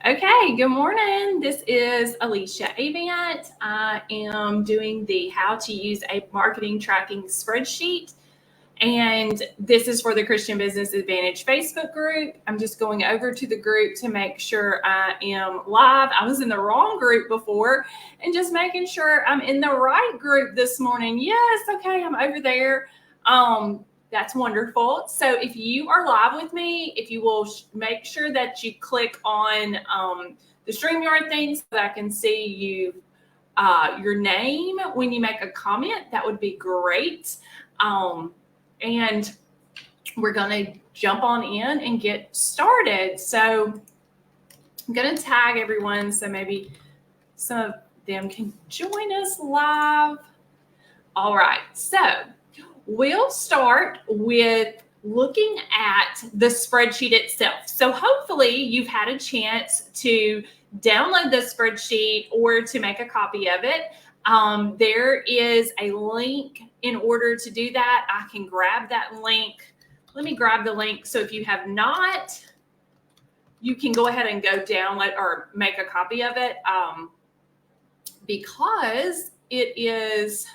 Okay, good morning. This is Alicia Avant. I am doing the how to use a marketing tracking spreadsheet. And this is for the Christian Business Advantage Facebook group. I'm just going over to the group to make sure I am live. I was in the wrong group before and just making sure I'm in the right group this morning. Yes, okay, I'm over there. That's wonderful. So if you are live with me, if you will make sure that you click on the StreamYard thing so that I can see you, your name when you make a comment, that would be great. And we're going to jump on in and get started. So I'm going to tag everyone so maybe some of them can join us live. All right, so we'll start with looking at the spreadsheet itself. So hopefully you've had a chance to download the spreadsheet or to make a copy of it. There is a link in order to do that. I can grab that link. Let me grab the link. So if you have not, you can go ahead and go download or make a copy of it because it is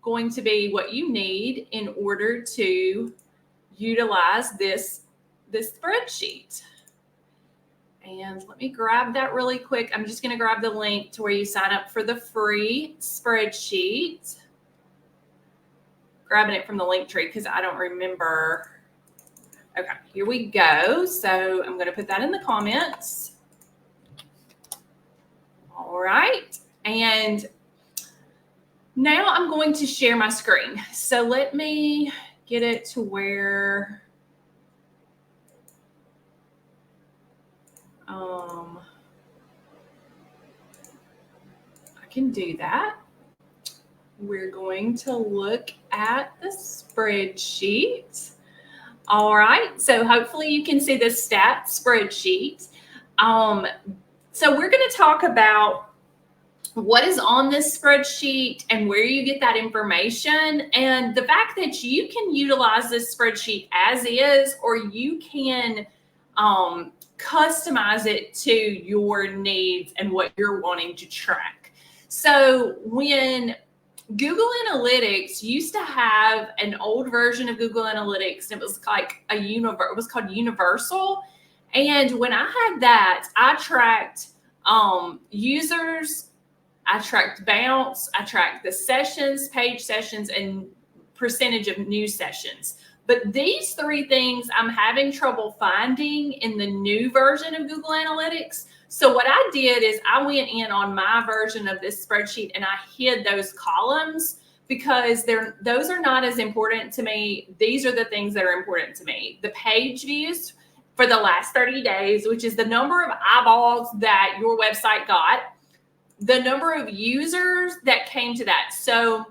going to be what you need in order to utilize this spreadsheet. And let me grab that really quick. I'm just going to grab the link to where you sign up for the free spreadsheet. Grabbing it from the link tree because I don't remember. Okay, here we go. So I'm going to put that in the comments. All right. And now I'm going to share my screen. So let me get it to where I can do that. We're going to look at the spreadsheet. All right, so hopefully you can see the stat spreadsheet. So we're going to talk about what is on this spreadsheet and where you get that information, and the fact that you can utilize this spreadsheet as is, or you can customize it to your needs and what you're wanting to track. So when Google Analytics used to have an old version of Google Analytics, and it was like it was called Universal. And when I had that, I tracked users, I tracked bounce, I tracked the sessions, page sessions, and percentage of new sessions. But these three things I'm having trouble finding in the new version of Google Analytics. So what I did is I went in on my version of this spreadsheet and I hid those columns because those are not as important to me. These are the things that are important to me. The page views for the last 30 days, which is the number of eyeballs that your website got, the number of users that came to that. So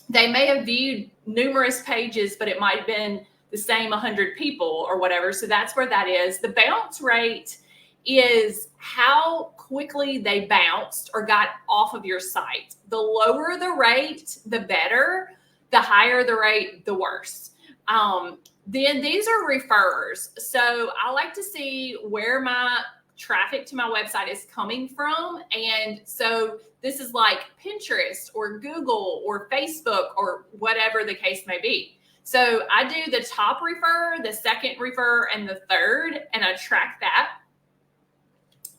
they may have viewed numerous pages, but it might have been the same 100 people or whatever. So that's where that is. The bounce rate is how quickly they bounced or got off of your site. The lower the rate, the better. The higher the rate, the worse. Then these are referrers. So I like to see where my traffic to my website is coming from. And so this is like Pinterest or Google or Facebook or whatever the case may be. So I do the top refer, the second refer, and the third, and I track that.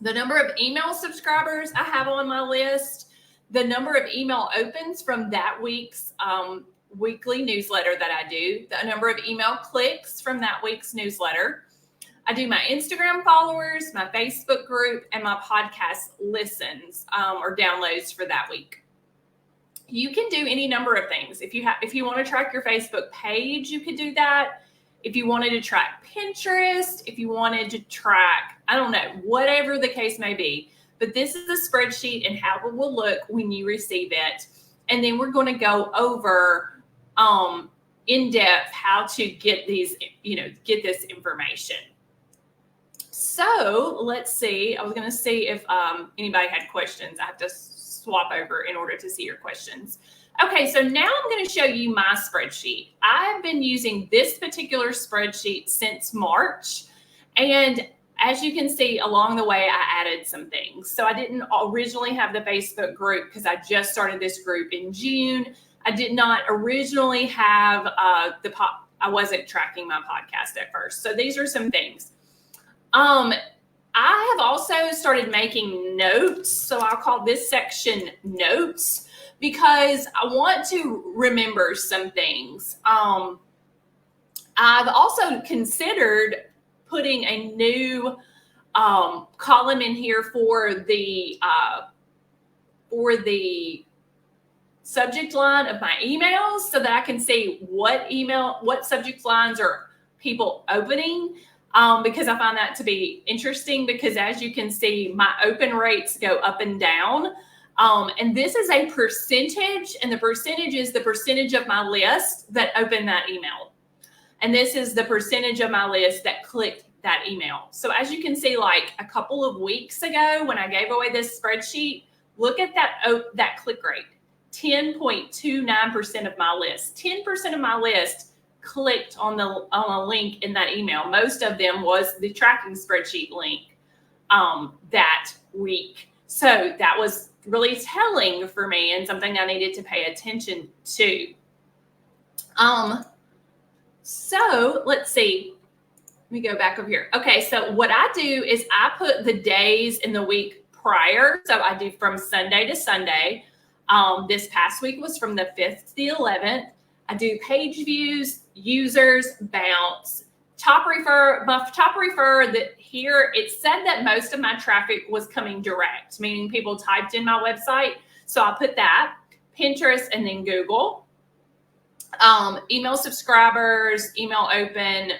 The number of email subscribers I have on my list, the number of email opens from that week's weekly newsletter that I do, the number of email clicks from that week's newsletter. I do my Instagram followers, my Facebook group, and my podcast listens or downloads for that week. You can do any number of things. If you want to track your Facebook page, you could do that. If you wanted to track Pinterest, if you wanted to track, I don't know, whatever the case may be. But this is the spreadsheet and how it will look when you receive it. And then we're going to go over in depth how to get these, get this information. So let's see. I was going to see if anybody had questions. I have to swap over in order to see your questions. Okay, so now I'm going to show you my spreadsheet. I've been using this particular spreadsheet since March. And as you can see along the way, I added some things. So I didn't originally have the Facebook group because I just started this group in June. I did not originally have I wasn't tracking my podcast at first. So these are some things. I have also started making notes. So I'll call this section notes because I want to remember some things. I've also considered putting a new column in here for the subject line of my emails so that I can see what subject lines are people opening, because I find that to be interesting because as you can see, my open rates go up and down. And this is a percentage, and the percentage is the percentage of my list that opened that email. And this is the percentage of my list that clicked that email. So as you can see, like a couple of weeks ago when I gave away this spreadsheet, look at that click rate, 10.29% of my list. 10% of my list clicked on a link in that email. Most of them was the tracking spreadsheet link that week. So that was really telling for me and something I needed to pay attention to. So let's see. Let me go back over here. Okay, so what I do is I put the days in the week prior. So I do from Sunday to Sunday. This past week was from the 5th to the 11th. I do page views, users, bounce, top refer. My top refer that here, it said that most of my traffic was coming direct, meaning people typed in my website. So I put that, Pinterest, and then Google. Email subscribers, email open,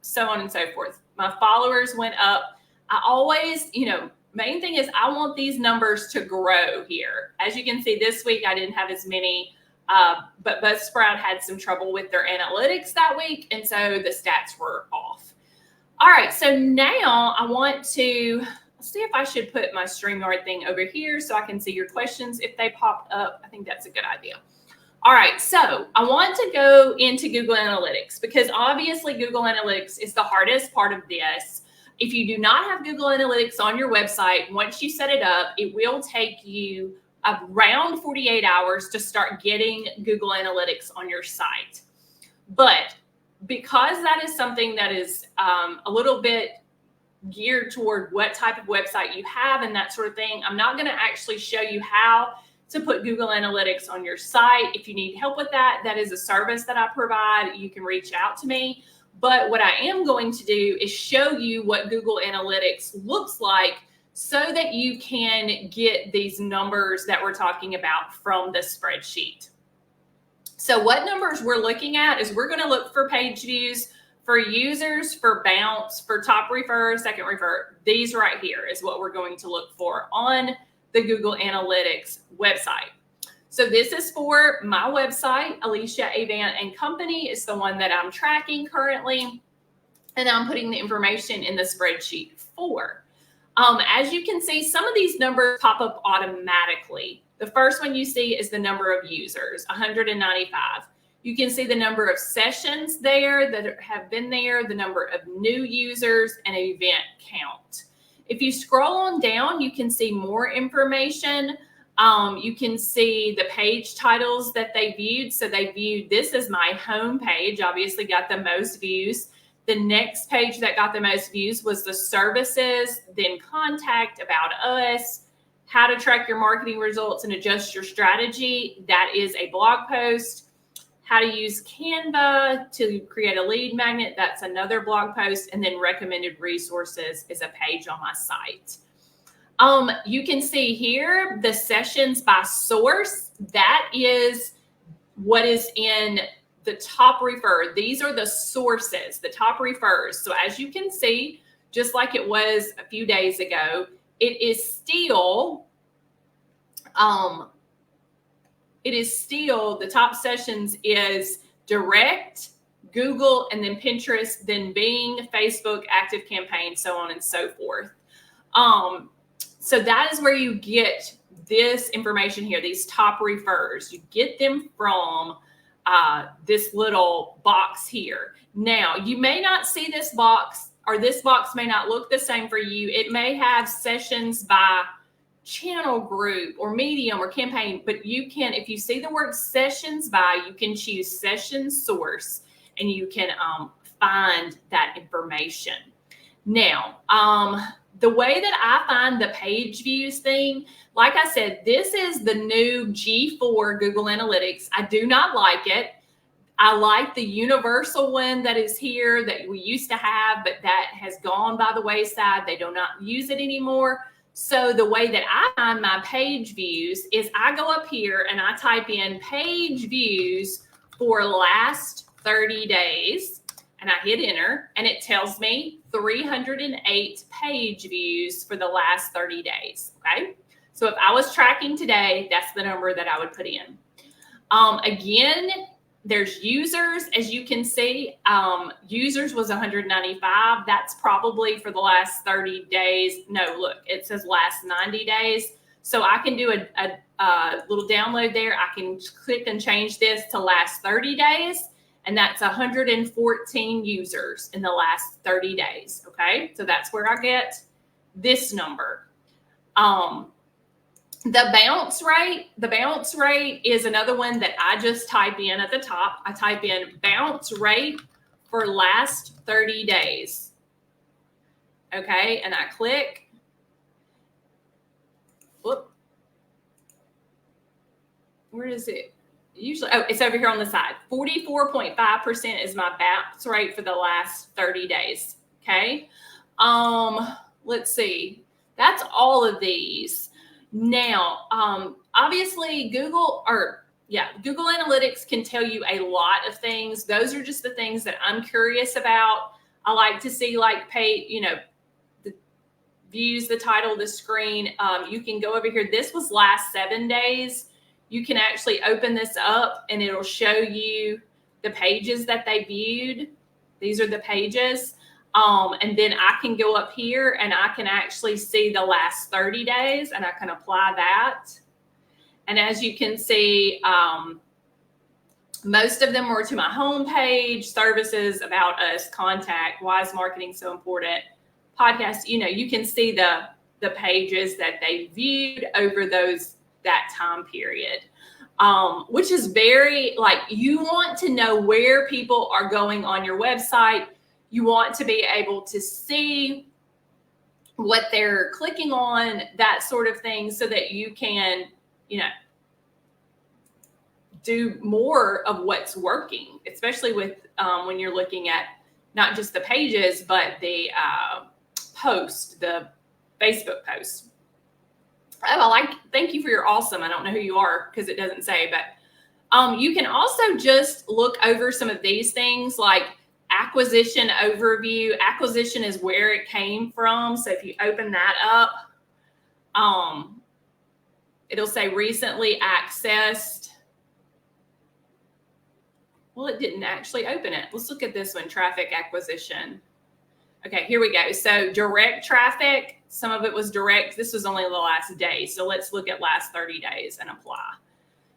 so on and so forth. My followers went up. I always, main thing is I want these numbers to grow here. As you can see, this week I didn't have as many, but Buzzsprout had some trouble with their analytics that week, and so the stats were off. All right, so now I want to see if I should put my StreamYard thing over here so I can see your questions if they popped up. I think that's a good idea. All right, so I want to go into Google Analytics because obviously Google Analytics is the hardest part of this. If you do not have Google Analytics on your website, once you set it up, it will take you around 48 hours to start getting Google Analytics on your site. But because that is something that is a little bit geared toward what type of website you have and that sort of thing, I'm not going to actually show you how to put Google Analytics on your site. If you need help with that, that is a service that I provide. You can reach out to me. But what I am going to do is show you what Google Analytics looks like so that you can get these numbers that we're talking about from the spreadsheet. So what numbers we're looking at is we're going to look for page views, for users, for bounce, for top refer, second refer. These right here is what we're going to look for on the Google Analytics website. So this is for my website, Alicia Avant and Company is the one that I'm tracking currently, and I'm putting the information in the spreadsheet for. As you can see, some of these numbers pop up automatically. The first one you see is the number of users, 195. You can see the number of sessions there that have been there, the number of new users, and event count. If you scroll on down, you can see more information. You can see the page titles that they viewed. So they viewed, this is my home page, obviously got the most views. The next page that got the most views was the services, then contact, about us, how to track your marketing results and adjust your strategy. That is a blog post. How to use Canva to create a lead magnet. That's another blog post. And then recommended resources is a page on my site. You can see here the sessions by source. That is what is in the top refer. These are the sources, the top refers. So as you can see, just like it was a few days ago, it is still the top sessions is direct, Google, and then Pinterest, then Bing, Facebook, ActiveCampaign, so on and so forth. So that is where you get this information here, these top refers. You get them from this little box here. Now, you may not see this box or this box may not look the same for you. It may have sessions by channel group or medium or campaign, but you can, if you see the word sessions by, you can choose session source and you can find that information. Now, the way that I find the page views thing, like I said, this is the new G4 Google Analytics. I do not like it. I like the universal one that is here that we used to have, but that has gone by the wayside. They do not use it anymore. So the way that I find my page views is I go up here and I type in page views for last 30 days and I hit enter and it tells me 308 page views for the last 30 days. Okay. So if I was tracking today, that's the number that I would put in. Again, there's users, as you can see, users was 195. That's probably for the last 30 days. No, look, it says last 90 days. So I can do a little download there. I can click and change this to last 30 days. And that's 114 users in the last 30 days. Okay, so that's where I get this number. The bounce rate is another one that I just type in at the top. I type in bounce rate for last 30 days. Okay, and I click. Whoop. Where is it? Usually, oh, it's over here on the side. 44.5% is my bounce rate for the last 30 days. Okay. Let's see. That's all of these. Now, obviously Google Analytics can tell you a lot of things. Those are just the things that I'm curious about. I like to see like the views, the title, the screen. You can go over here. This was last 7 days. You can actually open this up and it'll show you the pages that they viewed. These are the pages. And then I can go up here and I can actually see the last 30 days and I can apply that. And as you can see, most of them were to my homepage, services, about us, contact, why is marketing so important, podcast. You can see the pages that they viewed over that time period, which is very, like, you want to know where people are going on your website. You want to be able to see what they're clicking on, that sort of thing, so that you can, do more of what's working, especially with when you're looking at not just the pages, but the post, the Facebook post. Oh, thank you for your awesome. I don't know who you are because it doesn't say, but you can also just look over some of these things like acquisition overview. Acquisition is where it came from. So if you open that up, it'll say recently accessed. Well, it didn't actually open it. Let's look at this one, traffic acquisition. Okay, here we go. So direct traffic, some of it was direct. This was only the last day. So let's look at last 30 days and apply.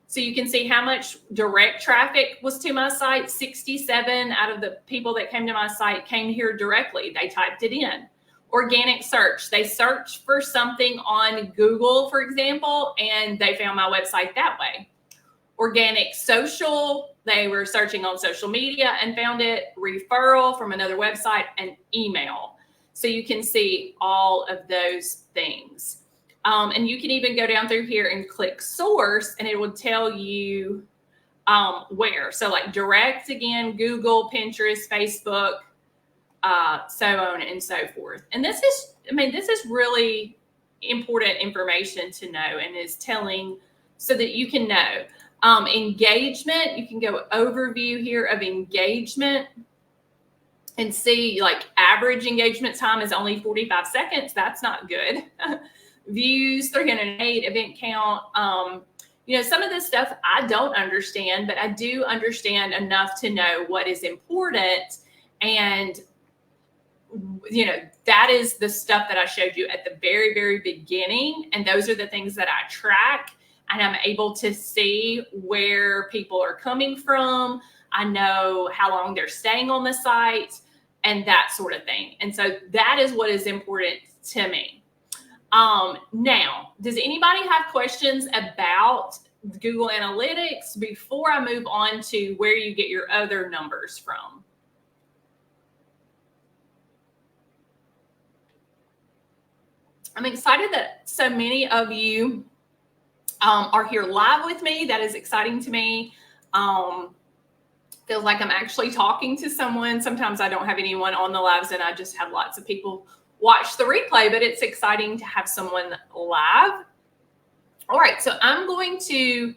So you can see how much direct traffic was to my site. 67 out of the people that came to my site came here directly. They typed it in. Organic search. They searched for something on Google, for example, and they found my website that way. Organic social. They were searching on social media and found it. Referral from another website and email. So you can see all of those things. And you can even go down through here and click source and it will tell you where. So like direct, again, Google, Pinterest, Facebook, so on and so forth. And this is really important information to know and is telling so that you can know. Engagement, you can go overview here of engagement and see like average engagement time is only 45 seconds. That's not good. Views, 308, event count. Some of this stuff I don't understand, but I do understand enough to know what is important. And, that is the stuff that I showed you at the very, very beginning. And those are the things that I track. And I'm able to see where people are coming from. I know how long they're staying on the site. and that sort of thing. And so that is what is important to me. Now, does anybody have questions about Google Analytics before I move on to where you get your other numbers from? I'm excited that so many of you are here live with me. That is exciting to me. Feels like I'm actually talking to someone. Sometimes I don't have anyone on the lives and I just have lots of people watch the replay, but it's exciting to have someone live. All right, so I'm going to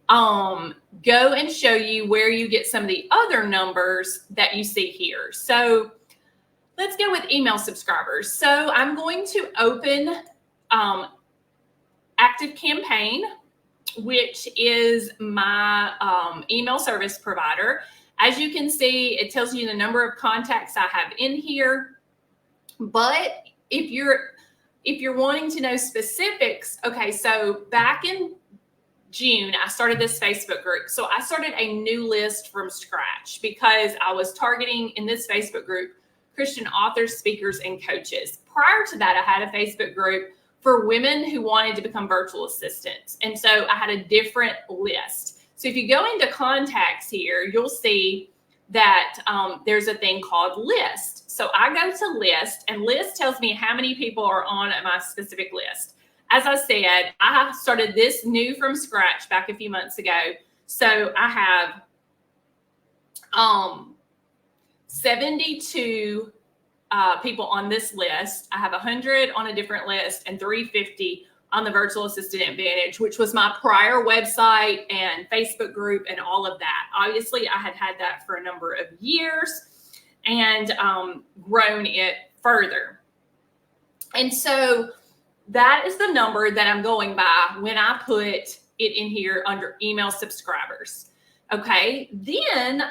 go and show you where you get some of the other numbers that you see here. So let's go with email subscribers. So I'm going to open Active Campaign, which is my email service provider. As you can see, it tells you the number of contacts I have in here. But if you're wanting to know specifics, okay, so back in June, I started this Facebook group. So I started a new list from scratch because I was targeting in this Facebook group Christian authors, speakers, and coaches. Prior to that, I had a Facebook group for women who wanted to become virtual assistants. And so I had a different list. So if you go into contacts here, you'll see that there's a thing called list. So I go to list, and list tells me how many people are on my specific list. As I said, I started this new from scratch back a few months ago. So I have 72 people on this list. I have 100 on a different list and 350 on the Virtual Assistant Advantage, which was my prior website and Facebook group and all of that. Obviously, I had that for a number of years and grown it further. And so that is the number that I'm going by when I put it in here under email subscribers. Okay, then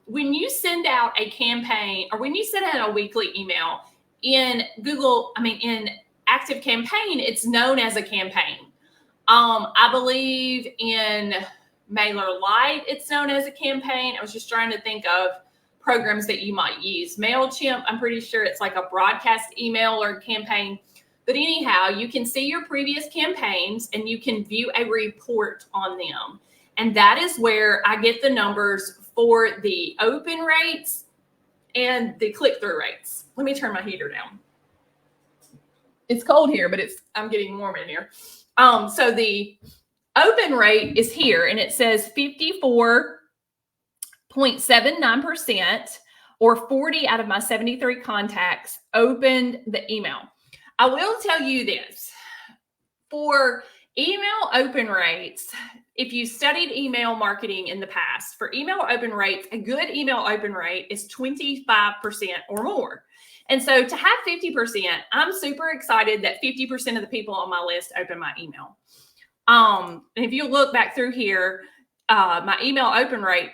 when you send out a campaign or when you send out a weekly email in in Active Campaign, it's known as a campaign. I believe in MailerLite, it's known as a campaign. I was just trying to think of programs that you might use. MailChimp, I'm pretty sure it's like a broadcast email or campaign. But anyhow, you can see your previous campaigns and you can view a report on them. And that is where I get the numbers for the open rates and the click-through rates. Let me turn my heater down. It's cold here, but I'm getting warm in here. So the open rate is here, and it says 54.79%, or 40 out of my 73 contacts opened the email. I will tell you this. For email open rates, if you studied email marketing in the past, for email open rates, a good email open rate is 25% or more. And so to have 50%, I'm super excited that 50% of the people on my list open my email. And if you look back through here, my email open rate,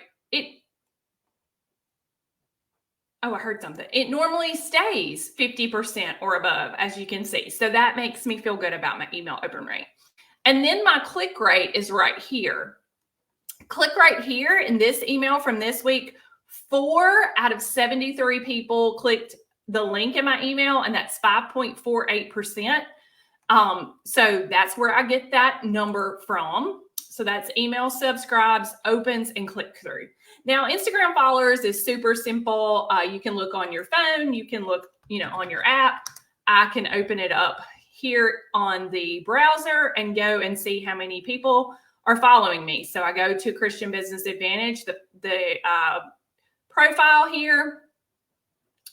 I heard something. It normally stays 50% or above, as you can see. So that makes me feel good about my email open rate. And then my click rate is right here. Click right here in this email from this week, 4 out of 73 people clicked the link in my email, and that's 5.48%. So that's where I get that number from. So that's email subscribes, opens, and click through. Now, Instagram followers is super simple. You can look on your phone. You can look, on your app. I can open it up here on the browser and go and see how many people are following me. So I go to Christian Business Advantage, the profile here,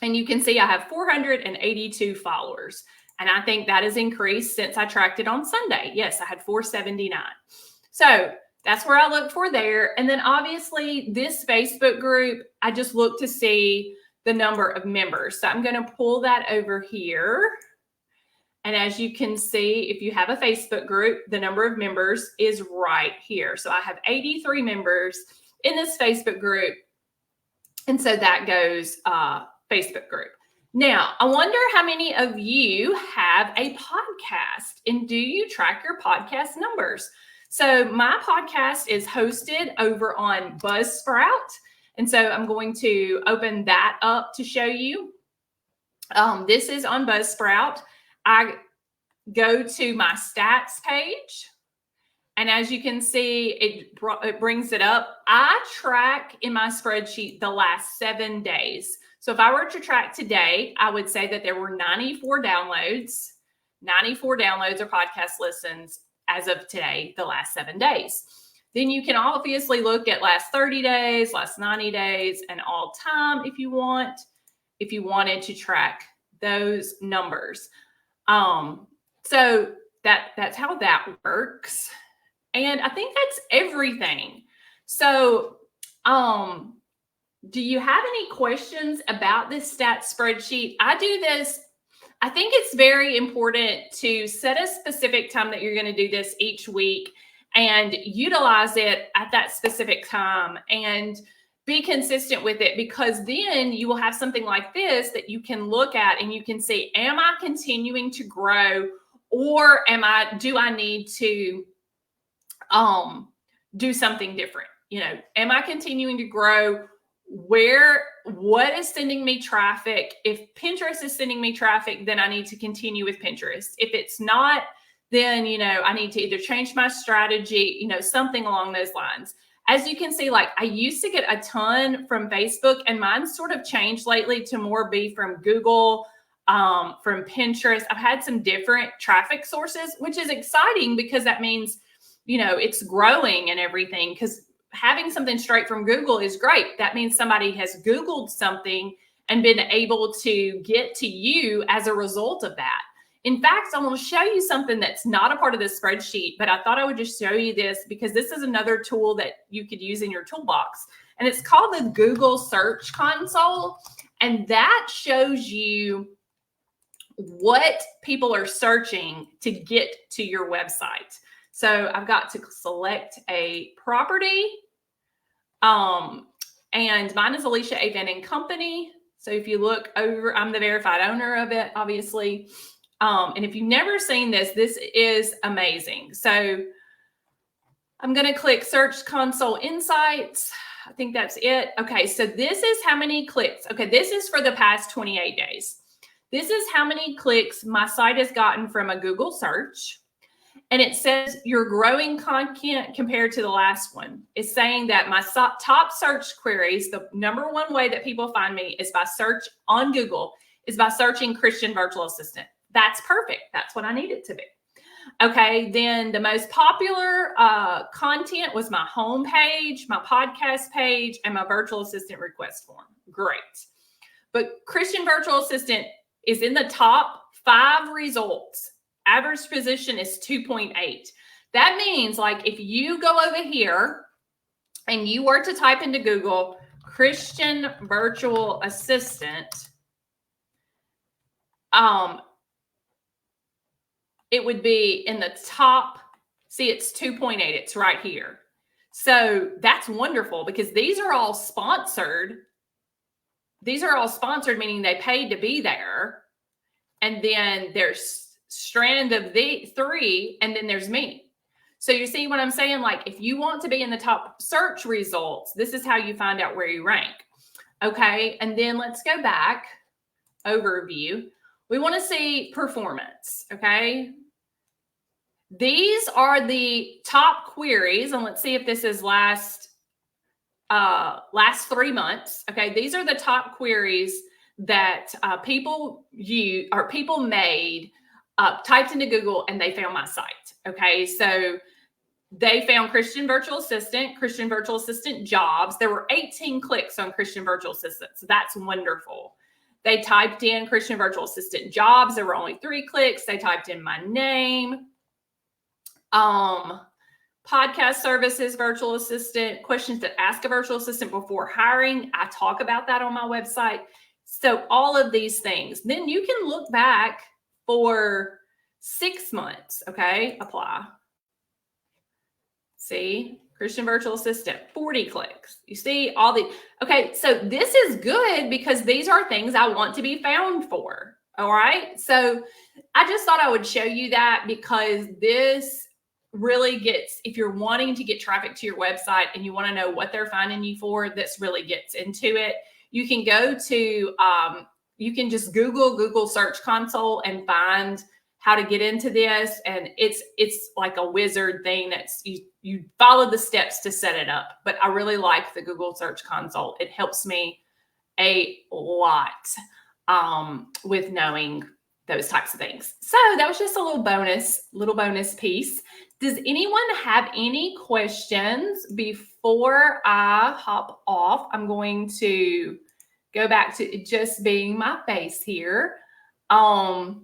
and you can see I have 482 followers. And I think that has increased since I tracked it on Sunday. Yes, I had 479. So that's where I look for there. And then obviously this Facebook group, I just look to see the number of members. So I'm going to pull that over here. And as you can see, if you have a Facebook group, the number of members is right here. So I have 83 members in this Facebook group. And so that goes Facebook group. Now, I wonder how many of you have a podcast, and do you track your podcast numbers? So my podcast is hosted over on Buzzsprout, And so I'm going to open that up to show you. This is on Buzzsprout. I go to my stats page. And as you can see, it brings it up. I track in my spreadsheet the last 7 days. So if I were to track today, I would say that there were 94 downloads or podcast listens as of today, the last 7 days. Then you can obviously look at last 30 days, last 90 days, and all time if you wanted to track those numbers. So that's how that works. And I think that's everything. So, do you have any questions about this stats spreadsheet? I do this. I think it's very important to set a specific time that you're going to do this each week and utilize it at that specific time and be consistent with it, because then you will have something like this that you can look at and you can see, am I continuing to grow, or do I need to do something different? Am I continuing to grow? What is sending me traffic? If Pinterest is sending me traffic, then I need to continue with Pinterest. If it's not, then, I need to either change my strategy, something along those lines. As you can see, like I used to get a ton from Facebook, and mine's sort of changed lately to more be from Google, from Pinterest. I've had some different traffic sources, which is exciting because that means, it's growing and everything, because having something straight from Google is great. That means somebody has Googled something and been able to get to you as a result of that. In fact, I'm going to show you something that's not a part of this spreadsheet, but I thought I would just show you this because this is another tool that you could use in your toolbox. And it's called the Google Search Console. And that shows you what people are searching to get to your website. So I've got to select a property. And mine is Alicia A. Van & Company. So if you look over, I'm the verified owner of it, obviously. And if you've never seen this, this is amazing. So I'm going to click Search Console Insights. I think that's it. Okay, so this is how many clicks. Okay, this is for the past 28 days. This is how many clicks my site has gotten from a Google search. And it says your growing content compared to the last one. It's saying that my top search queries, the number one way that people find me is by search on Google, is by searching Christian virtual assistant. That's perfect. That's what I need it to be. Okay, then the most popular content was my home page, my podcast page, and my virtual assistant request form. Great. But Christian virtual assistant is in the top 5 results. Average position is 2.8. That means, like, if you go over here and you were to type into Google Christian virtual assistant, it would be in the top. See, it's 2.8. It's right here. So that's wonderful because these are all sponsored. These are all sponsored, meaning they paid to be there. And then there's strand of the 3, and then there's me. So you see what I'm saying? Like, if you want to be in the top search results, this is how you find out where you rank. Okay, and then let's go back. Overview. We want to see performance. Okay, these are the top queries, and let's see if this is last 3 months. Okay, these are the top queries that people made. Typed into Google and they found my site. Okay, so they found Christian virtual assistant jobs. There were 18 clicks on Christian virtual assistant. So that's wonderful. They typed in Christian virtual assistant jobs. There were only 3 clicks. They typed in my name, podcast services, virtual assistant, questions to ask a virtual assistant before hiring. I talk about that on my website. So all of these things. Then you can look back for 6 months. Okay, apply. See, Christian virtual assistant, 40 clicks. You see all the, okay, so this is good because these are things I want to be found for. All right, so I just thought I would show you that because this really gets, if you're wanting to get traffic to your website and you want to know what they're finding you for, this really gets into it. You can go to, you can just Google Search Console and find how to get into this. And it's like a wizard thing that's, you follow the steps to set it up. But I really like the Google Search Console. It helps me a lot with knowing those types of things. So that was just a little bonus piece. Does anyone have any questions before I hop off? I'm going to go back to it just being my face here. I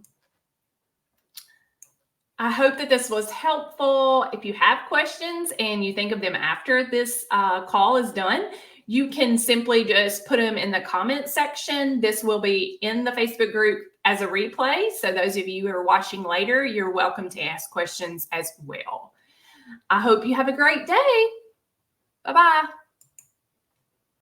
hope that this was helpful. If you have questions and you think of them after this call is done, you can simply just put them in the comment section. This will be in the Facebook group as a replay. So those of you who are watching later, you're welcome to ask questions as well. I hope you have a great day. Bye-bye.